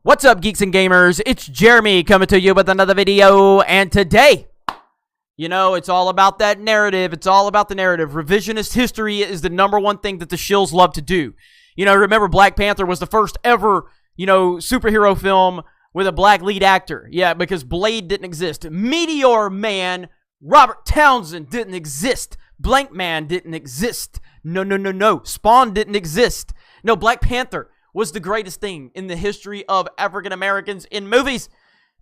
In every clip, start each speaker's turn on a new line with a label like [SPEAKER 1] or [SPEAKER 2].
[SPEAKER 1] What's up, geeks and gamers? It's Jeremy coming to you with another video, and today, it's all about that narrative. It's all about the narrative. Revisionist history is the number one thing that the shills love to do. Remember Black Panther was the first ever, superhero film with a black lead actor. Yeah, because Blade didn't exist. Meteor Man, Robert Townsend didn't exist. Blank Man didn't exist. No. Spawn didn't exist. No, Black Panther was the greatest thing in the history of African Americans in movies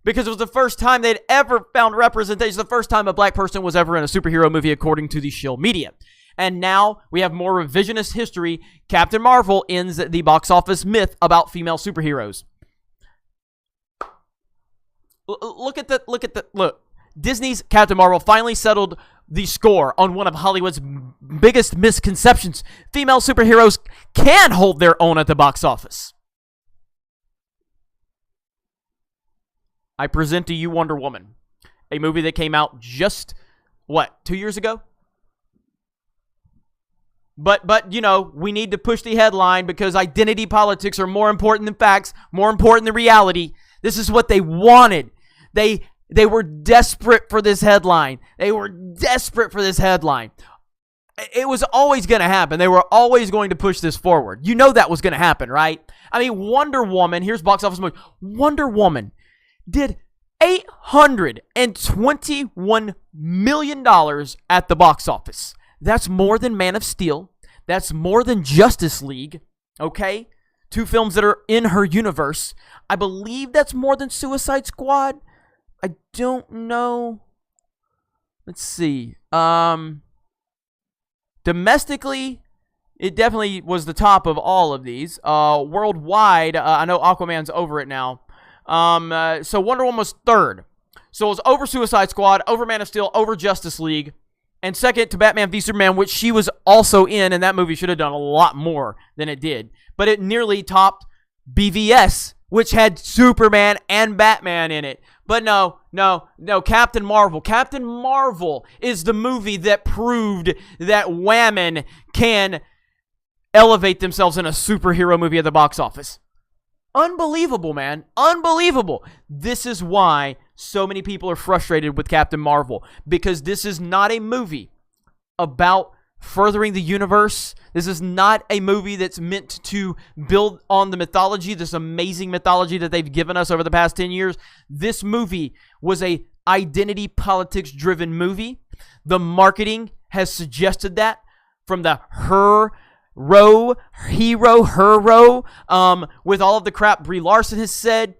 [SPEAKER 1] because it was the first time they'd ever found representation, the first time a black person was ever in a superhero movie according to the shill media. And now we have more revisionist history. Captain Marvel ends the box office myth about female superheroes. Look. Disney's Captain Marvel finally settled the score on one of Hollywood's biggest misconceptions. Female superheroes can hold their own at the box office. I present to you Wonder Woman, a movie that came out just, 2 years ago? But we need to push the headline because identity politics are more important than facts, more important than reality. This is what they wanted. They were desperate for this headline. It was always going to happen. They were always going to push this forward. You know that was going to happen, right? I mean, Wonder Woman, here's box office movie. Wonder Woman did $821 million at the box office. That's more than Man of Steel. That's more than Justice League, okay? Two films that are in her universe. I believe that's more than Suicide Squad. I don't know. Let's see. Domestically, it definitely was the top of all of these. Worldwide, I know Aquaman's over it now. So Wonder Woman was third. So it was over Suicide Squad, over Man of Steel, over Justice League, and second to Batman v Superman, which she was also in, and that movie should have done a lot more than it did. But it nearly topped BVS, which had Superman and Batman in it. But no, Captain Marvel. Captain Marvel is the movie that proved that women can elevate themselves in a superhero movie at the box office. Unbelievable, man. Unbelievable. This is why so many people are frustrated with Captain Marvel, because this is not a movie about furthering the universe. This is not a movie that's meant to build on the mythology, this amazing mythology that they've given us over the past 10 years. This movie was a identity politics driven movie. The marketing has suggested that from the her row, with all of the crap Brie Larson has said,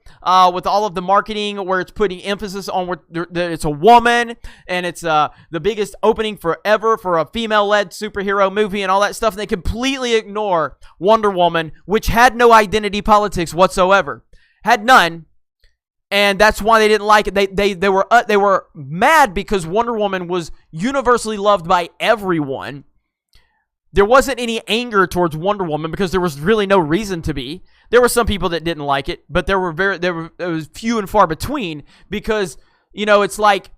[SPEAKER 1] with all of the marketing where it's putting emphasis on where it's a woman and it's the biggest opening forever for a female-led superhero movie and all that stuff. And they completely ignore Wonder Woman, which had no identity politics whatsoever, had none. And that's why they didn't like it. They were mad because Wonder Woman was universally loved by everyone. There wasn't any anger towards Wonder Woman because there was really no reason to be. There were some people that didn't like it, but it was few and far between because, it's like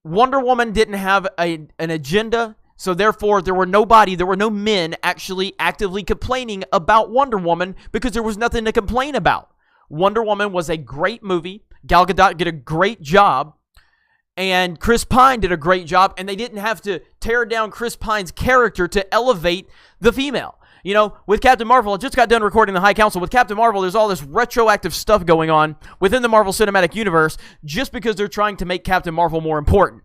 [SPEAKER 1] Wonder Woman didn't have an agenda, so therefore there were no men actually actively complaining about Wonder Woman because there was nothing to complain about. Wonder Woman was a great movie. Gal Gadot did a great job. And Chris Pine did a great job, and they didn't have to tear down Chris Pine's character to elevate the female. With Captain Marvel, I just got done recording the High Council. With Captain Marvel, there's all this retroactive stuff going on within the Marvel Cinematic Universe just because they're trying to make Captain Marvel more important.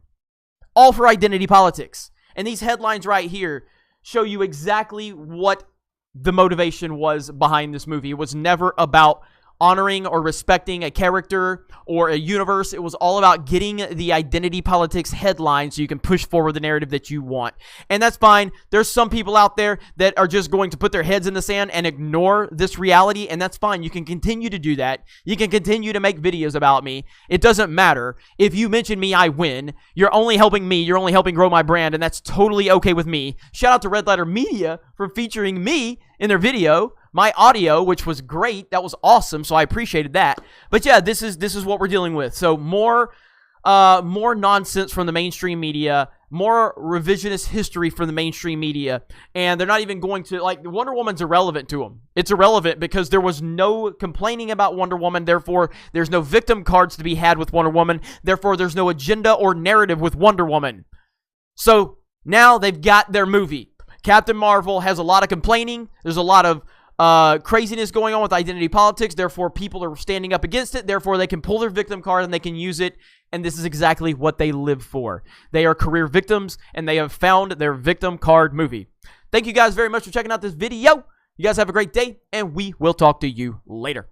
[SPEAKER 1] All for identity politics. And these headlines right here show you exactly what the motivation was behind this movie. It was never about honoring or respecting a character or a universe. It was all about getting the identity politics headline so you can push forward the narrative that you want. And that's fine. There's some people out there that are just going to put their heads in the sand and ignore this reality, and that's fine. You can continue to do that. You can continue to make videos about me. It doesn't matter. If you mention me, I win. You're only helping me. You're only helping grow my brand, and that's totally okay with me. Shout out to Red Letter Media for featuring me in their video. My audio, which was great, that was awesome, so I appreciated that. But yeah, this is what we're dealing with. So more nonsense from the mainstream media. more revisionist history from the mainstream media, and they're not even going to, like, Wonder Woman's irrelevant to them. It's irrelevant because there was no complaining about Wonder Woman, therefore there's no victim cards to be had with Wonder Woman, therefore there's no agenda or narrative with Wonder Woman. So now they've got their movie. Captain Marvel has a lot of complaining, there's a lot of craziness going on with identity politics, therefore people are standing up against it, therefore they can pull their victim card and they can use it, and this is exactly what they live for. They are career victims, and they have found their victim card movie. Thank you guys very much for checking out this video. You guys have a great day, and we will talk to you later.